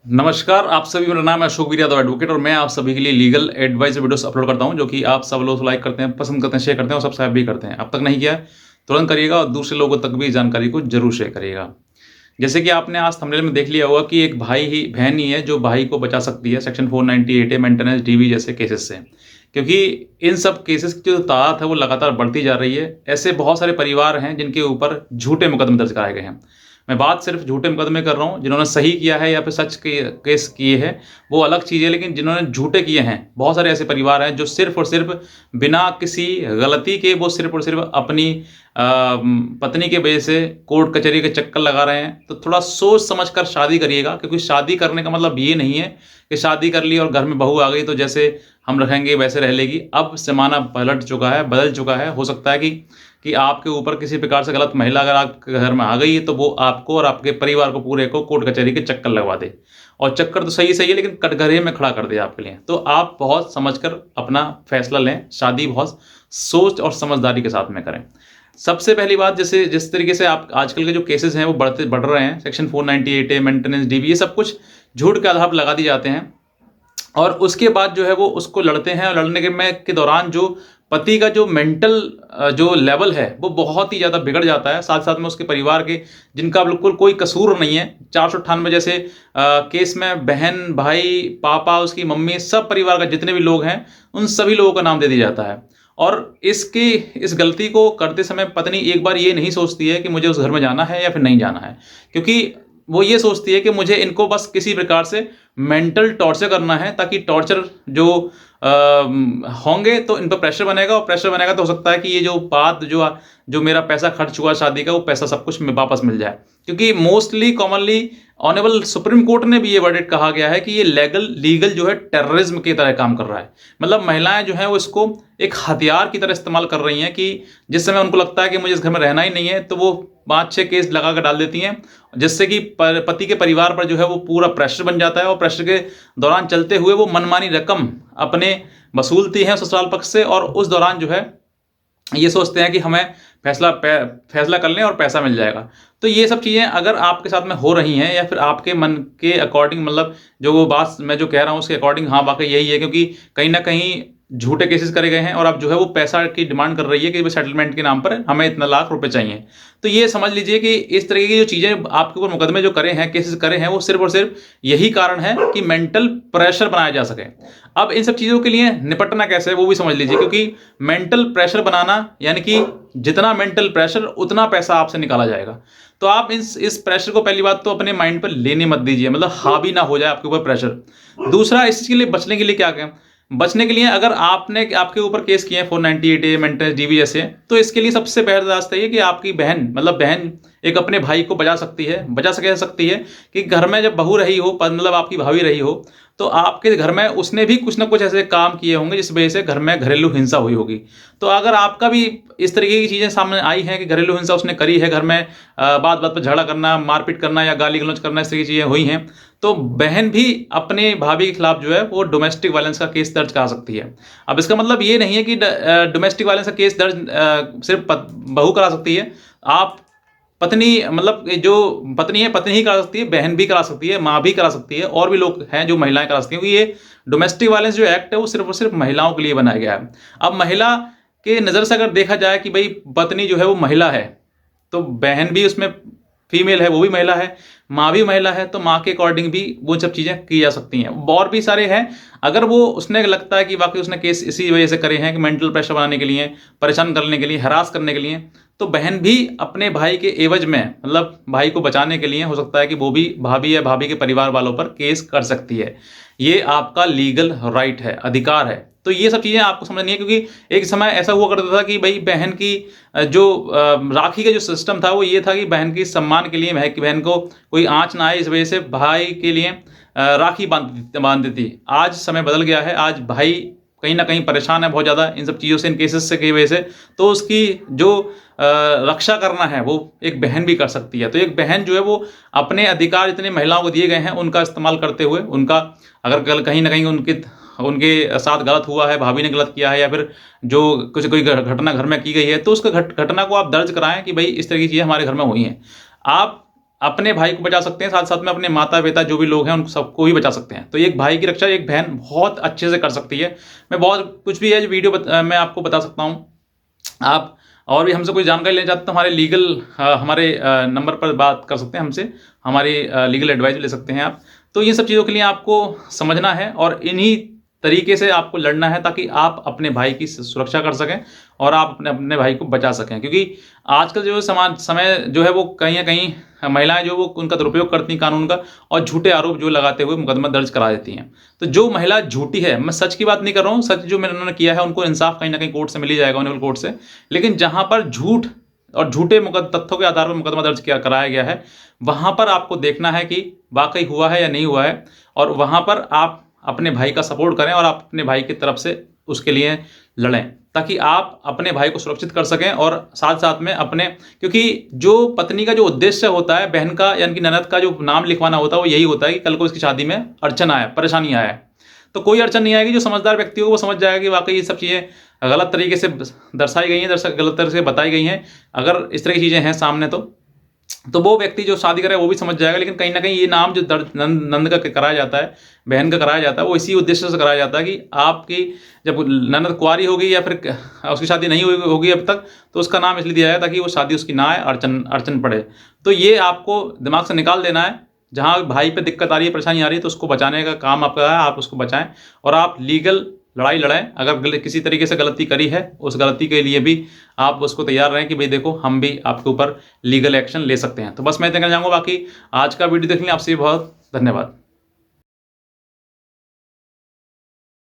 नमस्कार, आप सभी। मेरा नाम है अशोक वीर यादव एडवोकेट और मैं आप सभी के लिए लीगल एडवाइस वीडियोस अपलोड करता हूं, जो कि आप सब लोग लाइक करते हैं, पसंद करते हैं, शेयर करते हैं और सब्सक्राइब भी करते हैं। अब तक नहीं किया है तुरंत करिएगा और दूसरे लोगों तक भी जानकारी को जरूर शेयर करिएगा। जैसे कि आपने आज थंबनेल में देख लिया होगा कि एक भाई ही बहन ही है जो भाई को बचा सकती है सेक्शन 498 ए मेंटेनेंस डीवी जैसे केसेस से, क्योंकि इन सब केसेस की जो तादाद है वो लगातार बढ़ती जा रही है। ऐसे बहुत सारे परिवार हैं जिनके ऊपर झूठे मुकदमे दर्ज कराए गए हैं। मैं बात सिर्फ झूठे मुकदमे कर रहा हूँ, जिन्होंने सही किया है या फिर सच के केस किए हैं वो अलग चीज़ है, लेकिन जिन्होंने झूठे किए हैं, बहुत सारे ऐसे परिवार हैं जो सिर्फ और सिर्फ बिना किसी गलती के वो सिर्फ और सिर्फ अपनी पत्नी के वजह से कोर्ट कचहरी के चक्कर लगा रहे हैं। तो थोड़ा सोच समझ कर शादी करिएगा, क्योंकि शादी करने का मतलब ये नहीं है कि शादी कर ली और घर में बहू आ गई तो जैसे हम रहेंगे वैसे रह लेगी। अब ज़माना पलट चुका है, बदल चुका है। हो सकता है कि आपके ऊपर किसी प्रकार से गलत महिला अगर आपके घर में आ गई है तो वो आपको और आपके परिवार को पूरे को कोर्ट कचहरी के चक्कर लगवा दे, और चक्कर तो सही सही है लेकिन कटघरे में खड़ा कर दे आपके लिए। तो आप बहुत समझकर अपना फैसला लें, शादी बहुत सोच और समझदारी के साथ में करें। सबसे पहली बात, जैसे जिस तरीके से आप आजकल के जो केसेस हैं वो बढ़ रहे हैं, सेक्शन 498 ए मेंटेनेंस डीवी, ये सब कुछ झूठ के आधार पर लगा दिए जाते हैं और उसके बाद जो है वो उसको लड़ते हैं। और लड़ने के दौरान जो पति का जो मेंटल जो लेवल है वो बहुत ही ज़्यादा बिगड़ जाता है। साथ साथ में उसके परिवार के, जिनका बिल्कुल कोई कसूर नहीं है, 498 जैसे केस में बहन, भाई, पापा, उसकी मम्मी, सब परिवार का जितने भी लोग हैं उन सभी लोगों का नाम दे दिया जाता है। और इस गलती को करते समय पत्नी एक बार ये नहीं सोचती है कि मुझे उस घर में जाना है या फिर नहीं जाना है, क्योंकि वो ये सोचती है कि मुझे इनको बस किसी प्रकार से मेंटल टॉर्चर करना है, ताकि टॉर्चर जो होंगे तो इन पर प्रेशर बनेगा, और प्रेशर बनेगा तो हो सकता है कि ये जो बात जो मेरा पैसा खर्च हुआ शादी का वो पैसा सब कुछ वापस मिल जाए। क्योंकि mostly commonly honourable supreme court ने भी ये वर्डिक्ट कहा गया है कि ये लीगल जो है टेररिज्म की तरह काम कर रहा है। मतलब महिलाएं जो हैं वो इसको एक हथियार की तरह इस्तेमाल कर रही हैं कि जिस समय उनको लगता है कि मुझे इस घर में रहना ही नहीं है तो वो 5-6 केस लगा कर डाल देती हैं, जिससे कि पति के परिवार पर जो है वो पूरा प्रेशर बन जाता है। और प्रेशर के दौरान चलते हुए वो मनमानी रकम अपने वसूलती हैं ससुराल पक्ष से, और उस दौरान जो है ये सोचते हैं कि हमें फैसला कर लें और पैसा मिल जाएगा। तो ये सब चीज़ें अगर आपके साथ में हो रही हैं या फिर आपके मन के अकॉर्डिंग, मतलब जो वो बात मैं जो कह रहा हूँ उसके अकॉर्डिंग हाँ वाकई यही है, क्योंकि कहीं ना कहीं झूठे केसेस करे गए हैं और अब जो है वो पैसा की डिमांड कर रही है कि सेटलमेंट के नाम पर हमें इतना लाख रुपए चाहिए। तो ये समझ लीजिए कि इस तरीके की जो चीज़ें आपके ऊपर मुकदमे जो करे हैं, केसेस करे हैं, वो सिर्फ और सिर्फ यही कारण है कि मेंटल प्रेशर बनाया जा सके। अब इन सब चीज़ों के लिए निपटना कैसे है वो भी समझ लीजिए, क्योंकि मेंटल प्रेशर बनाना यानी कि जितना मेंटल प्रेशर उतना पैसा आपसे निकाला जाएगा। तो आप इस प्रेशर को पहली बात तो अपने माइंड पर लेने मत दीजिए, मतलब हावी ना हो जाए आपके ऊपर प्रेशर। दूसरा, इसके लिए बचने के लिए क्या करें? बचने के लिए अगर आपके ऊपर केस किए हैं 498 ए मेंटेनेंस डीवी जैसे, तो इसके लिए सबसे पहला रास्ता ये कि आपकी बहन, मतलब बहन एक अपने भाई को बचा सकती है कि घर में जब बहू रही हो, मतलब आपकी भाभी रही हो, तो आपके घर में उसने भी कुछ ना कुछ ऐसे काम किए होंगे जिस वजह से घर में घरेलू हिंसा हुई होगी। तो अगर आपका भी इस तरीके की चीज़ें सामने आई हैं कि घरेलू हिंसा उसने करी है, घर में बात बात पर झगड़ा करना, मारपीट करना या गाली गलौज करना, इस तरह की चीज़ें हुई हैं, तो बहन भी अपने भाभी के खिलाफ जो है वो डोमेस्टिक वायलेंस का केस दर्ज करा सकती है। अब इसका मतलब ये नहीं है कि डोमेस्टिक वायलेंस का केस दर्ज सिर्फ बहू करा सकती है। आप पत्नी, मतलब जो पत्नी है, पत्नी ही करा सकती है, बहन भी करा सकती है, माँ भी करा सकती है, और भी लोग हैं जो महिलाएं करा सकती हैं, क्योंकि ये डोमेस्टिक वायलेंस जो एक्ट है वो सिर्फ और सिर्फ महिलाओं के लिए बनाया गया है। अब महिला के नज़र से अगर देखा जाए कि भाई पत्नी जो है वो महिला है, तो बहन भी उसमें फीमेल है, वो भी महिला है, माँ भी महिला है, तो माँ के अकॉर्डिंग भी वो सब चीज़ें की जा सकती हैं। और भी सारे हैं। अगर वो उसने लगता है कि वाकई उसने केस इसी वजह से करे हैं कि मेंटल प्रेशर बनाने के लिए, परेशान करने के लिए, हरास करने के लिए, तो बहन भी अपने भाई के एवज में, मतलब भाई को बचाने के लिए, हो सकता है कि वो भी भाभी या भाभी के परिवार वालों पर केस कर सकती है। ये आपका लीगल राइट है, अधिकार है। तो ये सब चीज़ें आपको समझनी है, क्योंकि एक समय ऐसा हुआ करता था कि भाई बहन की जो राखी का जो सिस्टम था वो ये था कि बहन की सम्मान के लिए, बहन को कोई आँच ना आए इस वजह से भाई के लिए राखी बांधती थी। आज समय बदल गया है, आज भाई कहीं ना कहीं परेशान है बहुत ज़्यादा इन सब चीज़ों से, इन केसेस से की वजह से, तो उसकी जो रक्षा करना है वो एक बहन भी कर सकती है। तो एक बहन जो है वो अपने अधिकार जितने महिलाओं को दिए गए हैं उनका इस्तेमाल करते हुए, उनका अगर कहीं ना कहीं उनके साथ गलत हुआ है, भाभी ने गलत किया है, या फिर जो कोई घटना घर में की गई है, तो उसका घटना को आप दर्ज कराएं कि भाई इस तरह की चीज़ें हमारे घर में हुई हैं। आप अपने भाई को बचा सकते हैं, साथ साथ में अपने माता पिता जो भी लोग हैं उन सबको भी बचा सकते हैं। तो एक भाई की रक्षा एक बहन बहुत अच्छे से कर सकती है। मैं बहुत कुछ भी है जो वीडियो मैं आपको बता सकता हूँ। आप और भी हमसे कोई जानकारी लेना चाहते हैं तो हमारे लीगल हमारे नंबर पर बात कर सकते हैं हमसे, हमारी लीगल एडवाइस ले सकते हैं आप। तो ये सब चीज़ों के लिए आपको समझना है और इन्हीं तरीके से आपको लड़ना है ताकि आप अपने भाई की सुरक्षा कर सकें और आप अपने अपने भाई को बचा सकें। क्योंकि आजकल जो समाज समय जो है वो कहीं ना कहीं महिलाएं जो वो उनका दुरुपयोग करती हैं कानून का और झूठे आरोप जो लगाते हुए मुकदमा दर्ज करा देती हैं। तो जो महिला झूठी है, मैं सच की बात नहीं कर रहा हूँ, सच जो उन्होंने किया है उनको इंसाफ कहीं ना कहीं कोर्ट से मिल ही जाएगा, ऑनरेबल कोर्ट से। लेकिन जहाँ पर झूठ और झूठे तथ्यों के आधार पर मुकदमा दर्ज किया कराया गया है, वहाँ पर आपको देखना है कि वाकई हुआ है या नहीं हुआ है, और वहाँ पर आप अपने भाई का सपोर्ट करें और आप अपने भाई की तरफ से उसके लिए लड़ें ताकि आप अपने भाई को सुरक्षित कर सकें। और साथ साथ में अपने, क्योंकि जो पत्नी का जो उद्देश्य होता है, बहन का यानी कि ननद का जो नाम लिखवाना होता है वो यही होता है कि कल को इसकी शादी में अड़चन आए, परेशानी आए। तो कोई अड़चन नहीं आएगी। जो समझदार व्यक्ति हो वो समझ जाएगा कि वाकई ये सब चीज़ें गलत तरीके से दर्शाई गई हैं, गलत तरीके से बताई गई हैं। अगर इस तरह की चीज़ें हैं सामने तो वो व्यक्ति जो शादी करे वो भी समझ जाएगा। लेकिन कहीं ना कहीं ये नाम जो नंद का कराया जाता है, बहन का कराया जाता है, वो इसी उद्देश्य से कराया जाता है कि आपकी जब ननद कुंवारी होगी या फिर उसकी शादी नहीं होगी अब तक, तो उसका नाम इसलिए दिया है ताकि वो शादी उसकी ना आए, अड़चन पड़े। तो ये आपको दिमाग से निकाल देना है। जहाँ भाई पे दिक्कत आ रही है, परेशानी आ रही है, तो उसको बचाने का काम आपका है, आप उसको बचाएं और आप लीगल लड़ाई लड़ें। अगर किसी तरीके से गलती करी है, उस गलती के लिए भी आप उसको तैयार रहें कि भाई देखो हम भी आपके ऊपर लीगल एक्शन ले सकते हैं। तो बस मैं इतना कहना चाहूँगा। बाकी आज का वीडियो देखने आपसे बहुत धन्यवाद।